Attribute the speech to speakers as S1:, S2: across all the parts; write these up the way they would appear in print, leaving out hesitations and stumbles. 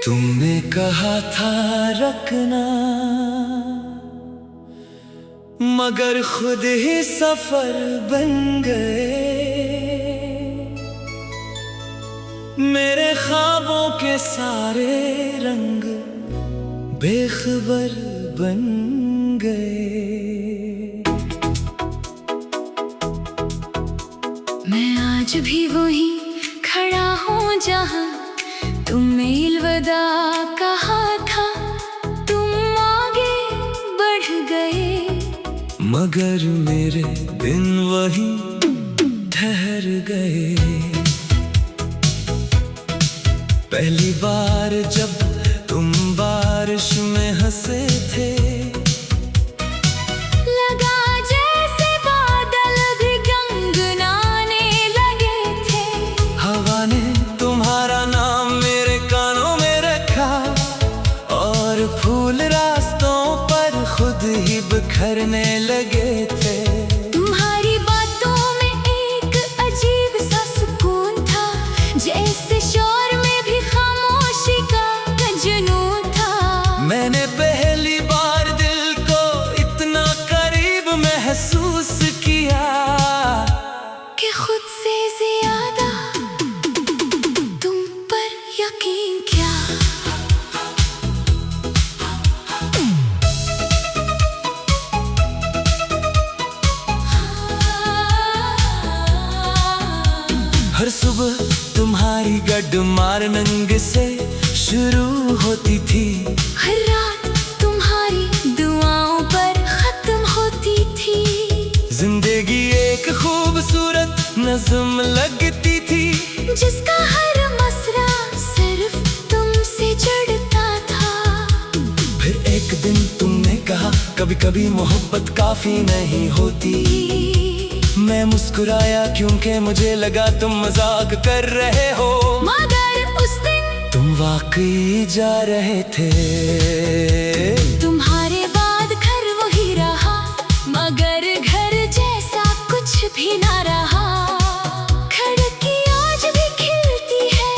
S1: तुमने कहा था रखना, मगर खुद ही सफर बन गए। मेरे ख्वाबों के सारे रंग बेखबर बन गए।
S2: मैं आज भी वही खड़ा हूँ जहाँ तुमने अलविदा कहा था। तुम आगे बढ़ गए,
S1: मगर मेरे दिन वही ठहर गए। पहली बार जब तुम बारिश में हंसे थे,
S2: लगा जैसे बादल भी गंगनाने लगे थे।
S1: हवा ने तुम्हारा नाम मेरे कानों में रखा, और फूल रास्तों पर खुद ही बिखरने लगे थे।
S2: तुम्हारी बातों में एक अजीब सा सुकून था, जैसे शोर में भी खामोशी का जुनून था।
S1: मैंने पहली बार दिल को इतना करीब महसूस किया
S2: कि खुद से ज्यादा तुम पर यकीन किया।
S1: हर सुबह तुम्हारी गडमार नंग से शुरू होती थी,
S2: हर रात तुम्हारी दुआओं पर खत्म होती थी।
S1: जिंदगी एक खूबसूरत नज़्म लगती थी,
S2: जिसका हर मसरा सिर्फ तुमसे जुड़ता था।
S1: फिर एक दिन तुमने कहा कभी कभी मोहब्बत काफी नहीं होती। मैं मुस्कुराया क्योंकि मुझे लगा तुम मजाक कर रहे हो,
S2: मगर उस दिन
S1: तुम वाकई जा रहे थे।
S2: तुम्हारे बाद घर वही रहा, मगर घर जैसा कुछ भी ना रहा। खिड़की आज भी खिलती है,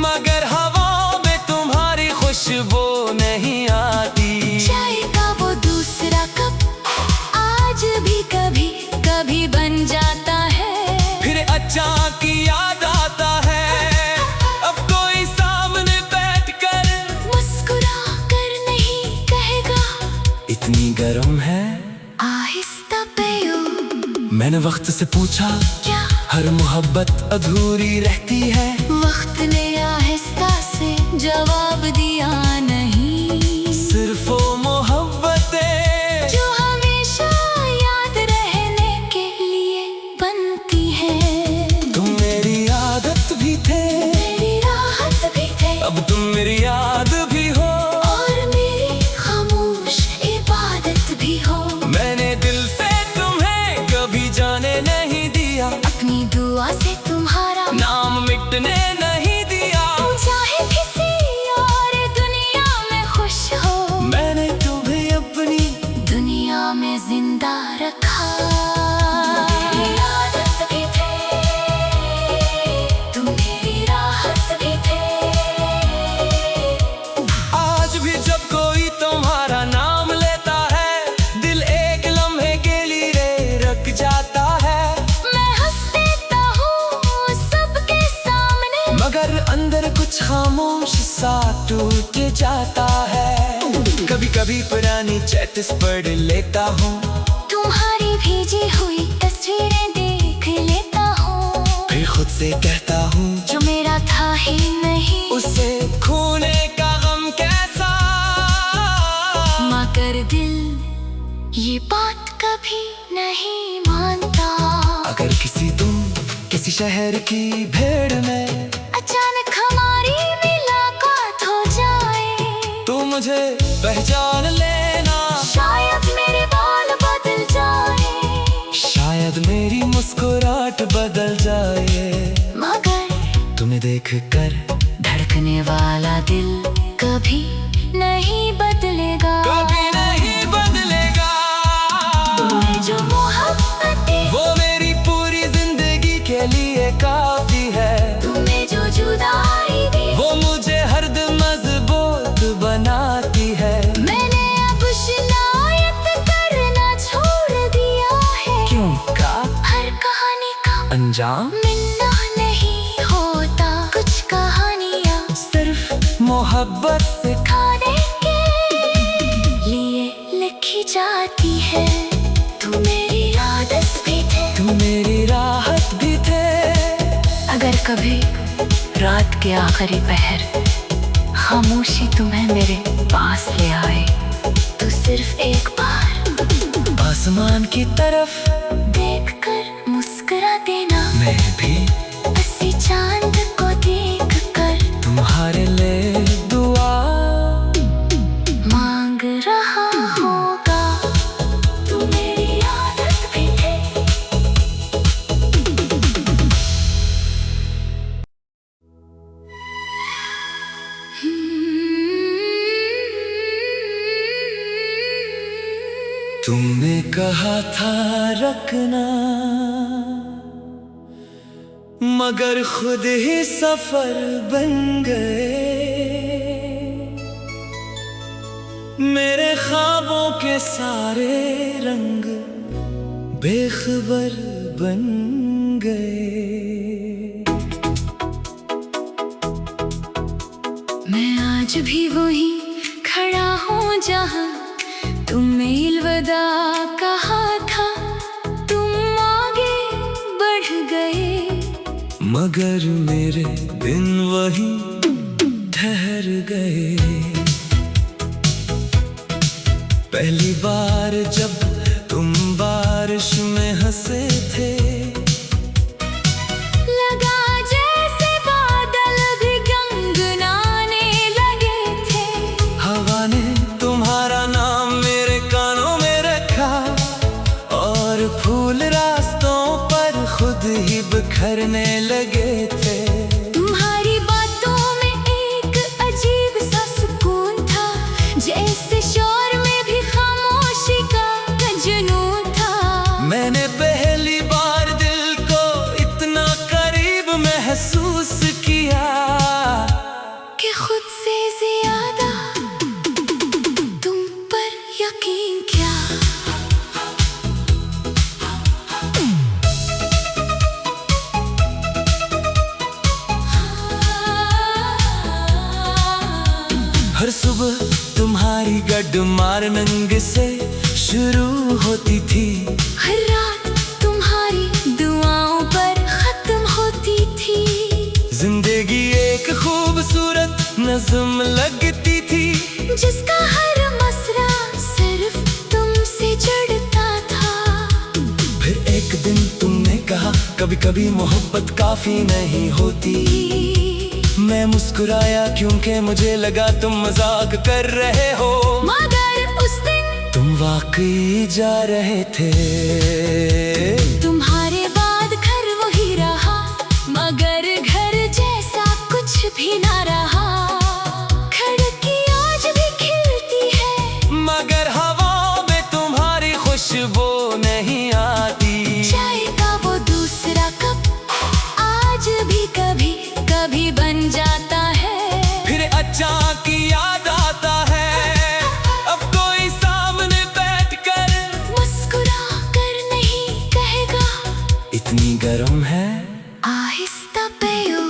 S1: मगर हवा में तुम्हारी खुशबू नहीं आती।
S2: चाय का वो दूसरा कप आज भी कभी कभी बन जाता है।
S1: फिर अचानक याद आता है, अब कोई सामने बैठकर
S2: मुस्कुरा कर नहीं कहेगा
S1: इतनी गर्म है।
S2: आहिस्ता पियो।
S1: मैंने वक्त से पूछा
S2: क्या
S1: हर मोहब्बत अधूरी रहती है?
S2: वक्त ने आहिस्ता से जवाब दिया, नहीं।
S1: सिर्फ वो मोहब्बतें
S2: जो हमेशा याद रहने के लिए बनती है।
S1: तुम मेरी आदत भी थे,
S2: मेरी राहत भी थे,
S1: अब तुम मेरी याद भी हो,
S2: और मेरी खामोश इबादत भी हो।
S1: मैंने दिल से तुम्हें कभी जाने नहीं दिया,
S2: अपनी दुआ से तुम्हारा
S1: नाम मिटने नहीं दिया।
S2: तुम चाहे किसी और दुनिया में खुश हो,
S1: मैंने तुम्हें अपनी
S2: दुनिया में जिंदा रखा। मेरी आदत भी थे, तुम मेरी राहत भी थे।
S1: आज भी जब कोई तुम्हारा नाम लेता है, दिल एक लम्हे के लिए रख जाता है।
S2: मैं हंस देता हूँ सबके सामने,
S1: मगर अंदर कुछ खामोश सा टूट जाता है। कभी कभी पुरानी चैट्स पढ़ लेता हूँ,
S2: तुम्हारी भेजी हुई तस्वीरें देख लेता हूँ।
S1: फिर खुद से कहता हूँ
S2: जो मेरा था ही नहीं,
S1: उसे खोने का गम कैसा।
S2: मगर दिल ये बात कभी नहीं मानता।
S1: अगर किसी शहर की भीड़ में
S2: अचानक हमारी मुलाकात हो जाए,
S1: तो मुझे पहचान लेना।
S2: शायद मेरे बाल बदल जाए,
S1: शायद मेरी मुस्कुराहट बदल जाए,
S2: मगर
S1: तुम्हें देखकर
S2: धड़कने वाला दिल कभी नहीं बदलेगा।
S1: कभी नहीं बदलेगा।
S2: तुम्हें जो मोहब्बतें
S1: वो मेरी पूरी जिंदगी के लिए काफी है।
S2: तुम्हें जो जुदाई दी,
S1: वो मुझे हरदम मजबूत अंजाम
S2: मिलना नहीं होता, कुछ कहानियाँ
S1: सिर्फ मोहब्बत से
S2: खाने के लिए लिखी जाती है। तू मेरी आदत भी थे,
S1: तू मेरी राहत भी थे।
S2: अगर कभी रात के आखिरी पहर खामोशी तुम्हें मेरे पास ले आए, तो सिर्फ एक बार
S1: आसमान की तरफ
S2: देखकर मुस्कुरा देना।
S1: मैं भी
S2: हंसी चांद को देखकर
S1: तुम्हारे लिए दुआ
S2: मांग रहा होगा। तू मेरी आदत भी थे।
S1: तुमने कहा था रखना, मगर खुद ही सफर बन गए। मेरे ख्वाबों के सारे रंग बेखबर बन गए।
S2: मैं आज भी वही खड़ा हूँ जहाँ तुमने अलविदा कहा था। तुम आगे बढ़ गए,
S1: मगर मेरे दिन वही ठहर गए। पहली बार जब तुम बारिश में हंसे थे,
S2: लगा जैसे बादल भी गंगनाने लगे थे।
S1: हवा ने तुम्हारा नाम मेरे कानों में रखा, और फूल रास्तों पर खुद ही बिखरने लगे थे।
S2: तुम्हारी बातों में एक अजीब सा सुकून था, जैसे शोर में भी खामोशी का जुनून था।
S1: मैंने पहली बार दिल को इतना करीब महसूस किया
S2: कि खुद से ज्यादा तुम पर यकीन क्या।
S1: हर सुबह तुम्हारी गडमार नंग से शुरू होती थी,
S2: हर रात तुम्हारी दुआओं पर खत्म होती थी।
S1: जिंदगी एक खूबसूरत नज़्म लगती थी,
S2: जिसका हर मसरा सिर्फ तुमसे जुड़ता था।
S1: फिर एक दिन तुमने कहा कभी कभी मोहब्बत काफी नहीं होती। मैं मुस्कुराया क्योंकि मुझे लगा तुम मजाक कर रहे हो,
S2: मगर उस दिन
S1: तुम वाकई जा रहे थे।
S2: तुम्हारे बाद घर वही रहा, मगर घर जैसा कुछ भी ना रहा। खिड़की आज भी खिलती है,
S1: मगर हवा में तुम्हारी खुशबू नहीं आती।
S2: चाय का वो दूसरा कप आज भी कभी कभी बन जाता है।
S1: फिर अचानक याद आता है, अब कोई सामने बैठकर
S2: मुस्कुरा कर नहीं कहेगा
S1: इतनी गर्म है।
S2: आहिस्ता पियो।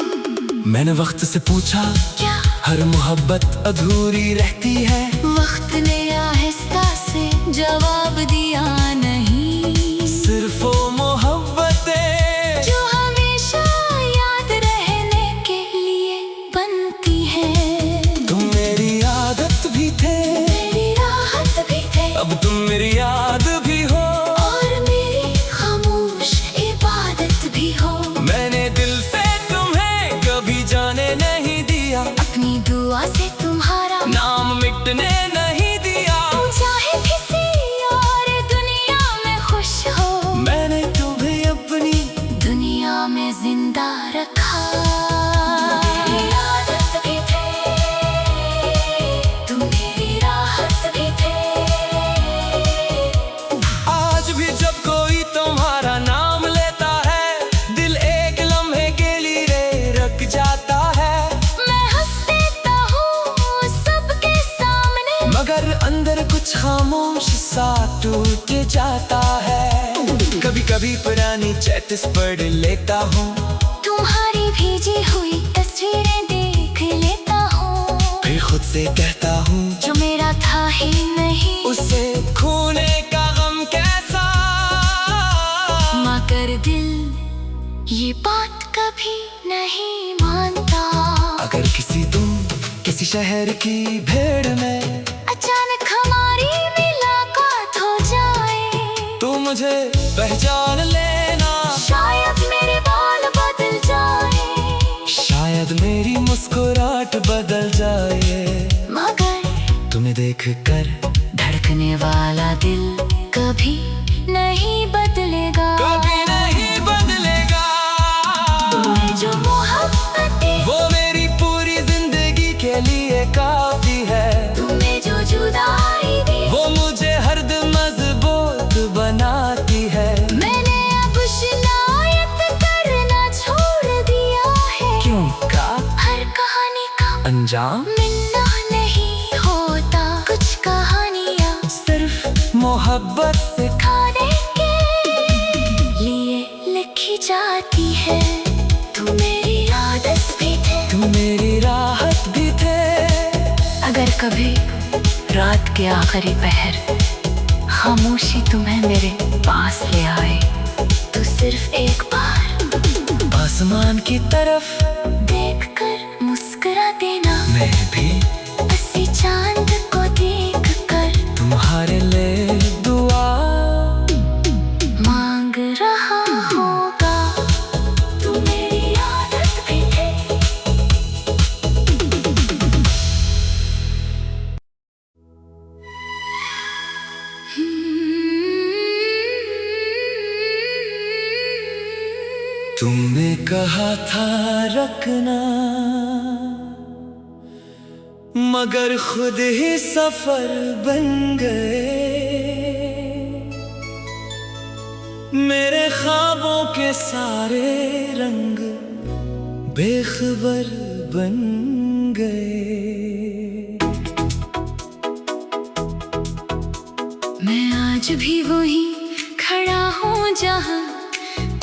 S1: मैंने वक्त से पूछा
S2: क्या
S1: हर मोहब्बत अधूरी रहती है?
S2: वक्त ने आहिस्ता से जवाब दिया, नहीं
S1: सिर्फ वो मोहब्बतें
S2: जो हमेशा याद रहने के लिए बनती है।
S1: तुम मेरी आदत भी थे,
S2: मेरी राहत भी थे,
S1: अब तुम मेरी याद भी हो,
S2: और मेरी खामोश इबादत भी हो।
S1: मैंने दिल से तुम्हें कभी जाने नहीं दिया,
S2: अपनी दुआ से तुम्हारा
S1: नाम मिटने नहीं दिया।
S2: चाहे किसी और दुनिया में खुश हो,
S1: मैंने तुम्हें अपनी
S2: दुनिया में जिंदा रखा। मेरी आदत भी थे, तुम मेरी राहत भी थे।
S1: आज भी जब कोई तुम्हारा नाम लेता है, दिल एक लम्हे के लिए रख जाता है।
S2: मैं हंस देता हूँ सबके सामने,
S1: मगर अंदर कुछ खामोश सा टूट जाता है। कभी कभी पुरानी चैट्स पढ़ लेता हूँ,
S2: तुम्हारी भेजी हुई तस्वीरें देख लेता हूँ,
S1: फिर खुद से कहता हूँ
S2: जो मेरा था ही नहीं
S1: उसे खोने का गम कैसा।
S2: मगर दिल ये बात कभी नहीं मानता।
S1: अगर किसी शहर की भीड़ में
S2: अचानक हमारी मुलाकात हो जाए
S1: तो मुझे पहचान लेना।
S2: शायद मेरे बाल बदल जाए,
S1: शायद मेरी मुस्कुराहट बदल जाए,
S2: मगर
S1: तुम्हें देखकर
S2: धड़कने वाला दिल कभी नहीं बदलेगा।
S1: कभी नहीं बदलेगा।
S2: तुम्हें जो मोहब्बत दी
S1: वो मेरी पूरी जिंदगी के लिए काफी है।
S2: तुम्हें जो जुदाई दी
S1: वो मुझे हरदम मजबूत बनाती है।
S2: मैंने अब शिकायत करना छोड़ दिया है।
S1: क्यों का
S2: हर कहानी का
S1: अंजाम
S2: मिलना नहीं होता, कुछ कहानियाँ
S1: सिर्फ मोहब्बत से
S2: खाने के लिए लिखी जाती है। तुम मेरी आदत भी थे,
S1: तुम मेरी राहत भी थे।
S2: अगर कभी रात के आखिरी पहर खामोशी तुम्हें मेरे पास ले आए तो सिर्फ एक बार
S1: आसमान की तरफ
S2: देखकर मुस्कुरा देना।
S1: मैं भी
S2: हंसी चांद को देखकर
S1: तुम्हारे लिए दुआ
S2: मांग रहा होगा। तुम मेरी आदत भी थे।
S1: तुमने कहा था रखना, मगर खुद ही सफर बन गए। मेरे ख्वाबों के सारे रंग बेखबर बन गए।
S2: मैं आज भी वही खड़ा हूँ जहाँ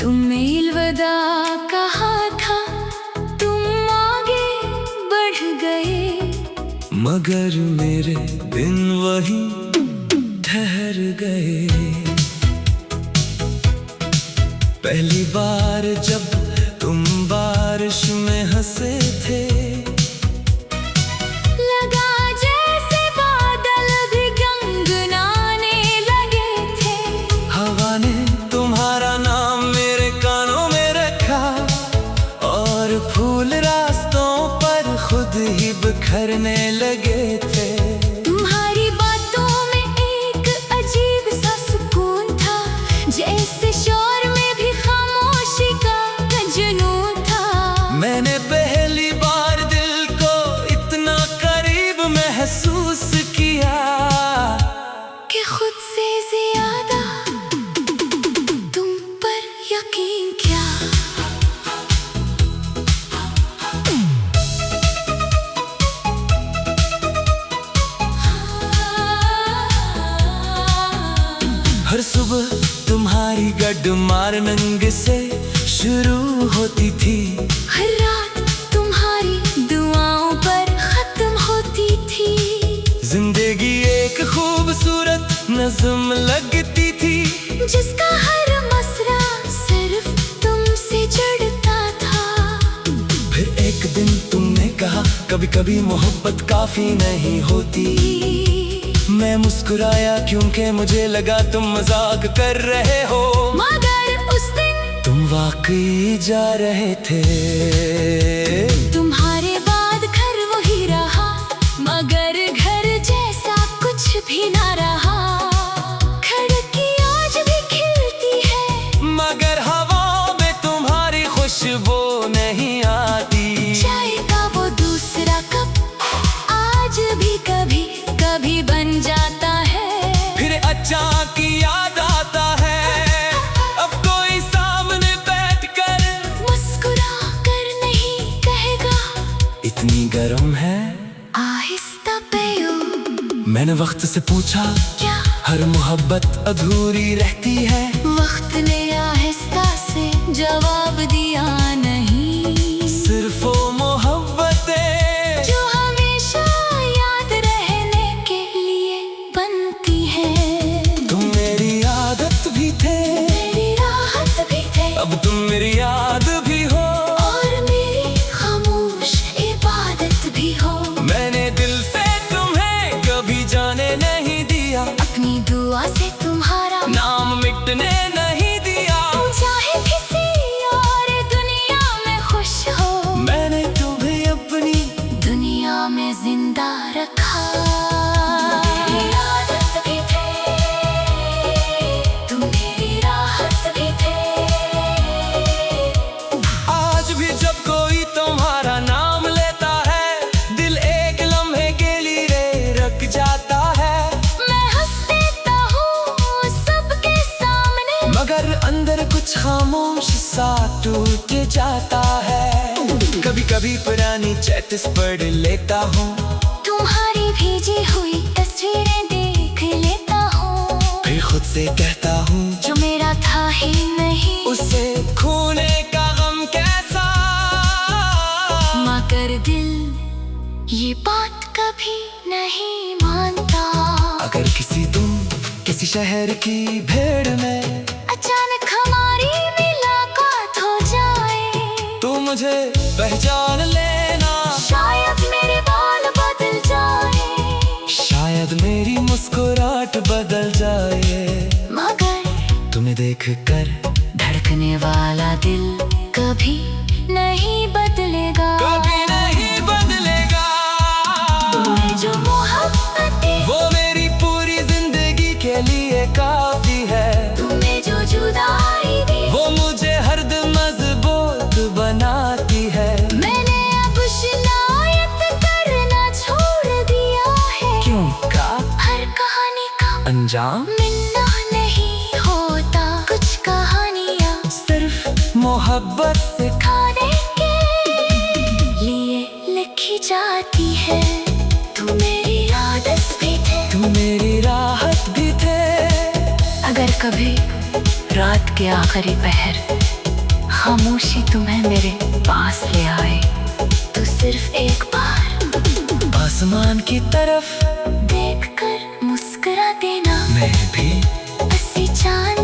S2: तुमने अलविदा कहा था। तुम आगे बढ़ गए,
S1: मगर मेरे दिन वही ठहर गए। पहली बार जब तुम बारिश में हंसे थे,
S2: लगा जैसे बादल भी गंगनाने लगे थे।
S1: हवा ने तुम्हारा नाम मेरे कानों में रखा और फूल रास्तों पर खुद ही बिखरने लगे थे।
S2: तुम्हारी बातों में एक अजीब सा सुकून था, जैसे शोर में भी खामोशी का जुनून था।
S1: मैंने पहली बार दिल को इतना करीब महसूस किया
S2: कि खुद से ज्यादा तुम पर यकीन क्या।
S1: हर सुबह तुम्हारी गड्डमार नंग से शुरू होती थी।
S2: हर रात तुम्हारी दुआओं पर खत्म होती थी।
S1: जिंदगी एक खूबसूरत नज़्म लगती थी,
S2: जिसका हर मसरा सिर्फ तुमसे जुड़ता था।
S1: फिर एक दिन तुमने कहा कभी कभी मोहब्बत काफी नहीं होती। मैं मुस्कुराया क्योंकि मुझे लगा तुम मजाक कर रहे हो,
S2: मगर उस दिन
S1: तुम वाकई जा रहे थे।
S2: तुम्हारे बाद घर वही रहा, मगर घर जैसा कुछ भी ना रहा। खिड़की आज भी खिलती है,
S1: मगर हवा में तुम्हारी खुशबू नहीं आती।
S2: चाय का वो दूसरा कप आज भी कभी कभी बन जाता है।
S1: फिर अचानक याद आता है, अब कोई सामने बैठकर
S2: मुस्कुरा कर नहीं कहेगा
S1: इतनी गर्म है।
S2: आहिस्ता पियो।
S1: मैंने वक्त से पूछा
S2: क्या
S1: हर मोहब्बत अधूरी रहती है।
S2: वक्त ने
S1: अब तुम मेरी याद भी हो
S2: और मेरी खामोश इबादत भी हो।
S1: मैंने दिल से तुम्हें कभी जाने नहीं दिया,
S2: अपनी दुआ से तुम्हारा
S1: नाम मिटने नहीं दिया।
S2: तुम चाहे किसी और दुनिया में खुश हो,
S1: मैंने तुम्हें अपनी
S2: दुनिया में जिंदा रखा। मेरी आदत भी थे, तुम मेरी राहत भी थे।
S1: आज भी जब कोई तुम्हारा नाम लेता है, दिल एक लम्हे के लिए रख जाता है।
S2: मैं हंस देता हूँ सबके सामने,
S1: मगर अंदर कुछ खामोश सा टूट जाता है। कभी कभी पुरानी चैट्स पढ़ लेता हूँ,
S2: तुम्हारी भेजी हुई तस्वीरें देख लेता हूँ।
S1: फिर खुद से कहता हूँ
S2: जो मेरा था ही नहीं,
S1: उसे खोने का गम कैसा।
S2: मगर दिल ये बात कभी नहीं मानता।
S1: अगर किसी शहर की भीड़ में
S2: अचानक हमारी मुलाकात हो जाए,
S1: तो मुझे पहचान लेना।
S2: शायद मेरे बाल बदल जाए,
S1: शायद मेरी मुस्कुराहट बदल जाए।
S2: मगर
S1: तुम्हें देखकर
S2: धड़कने वाला दिल कभी नहीं बदलेगा।
S1: कभी नहीं बदलेगा।
S2: तुम्हें जो मोहब्बत है,
S1: वो मेरी पूरी जिंदगी के लिए काफी है।
S2: तुम्हें जो जुदाई दी,
S1: वो मुझे हरदम मजबूत बनाती है।
S2: मैंने अब शिकायत करना छोड़ दिया है।
S1: क्यों का
S2: हर कहानी का
S1: अंजाम
S2: मिलना नहीं होता, कुछ कहानियाँ
S1: सिर्फ मोहब्बत से
S2: खाने के लिए लिखी जाती है। तुम मेरी आदत भी थे,
S1: तुम मेरी राहत भी थे।
S2: अगर कभी रात के आखिरी पहर खामोशी तुम्हें मेरे पास ले आए, तो सिर्फ एक बार
S1: आसमान की तरफ
S2: देखकर मुस्कुरा देना।
S1: मैं भी
S2: हंसी चांद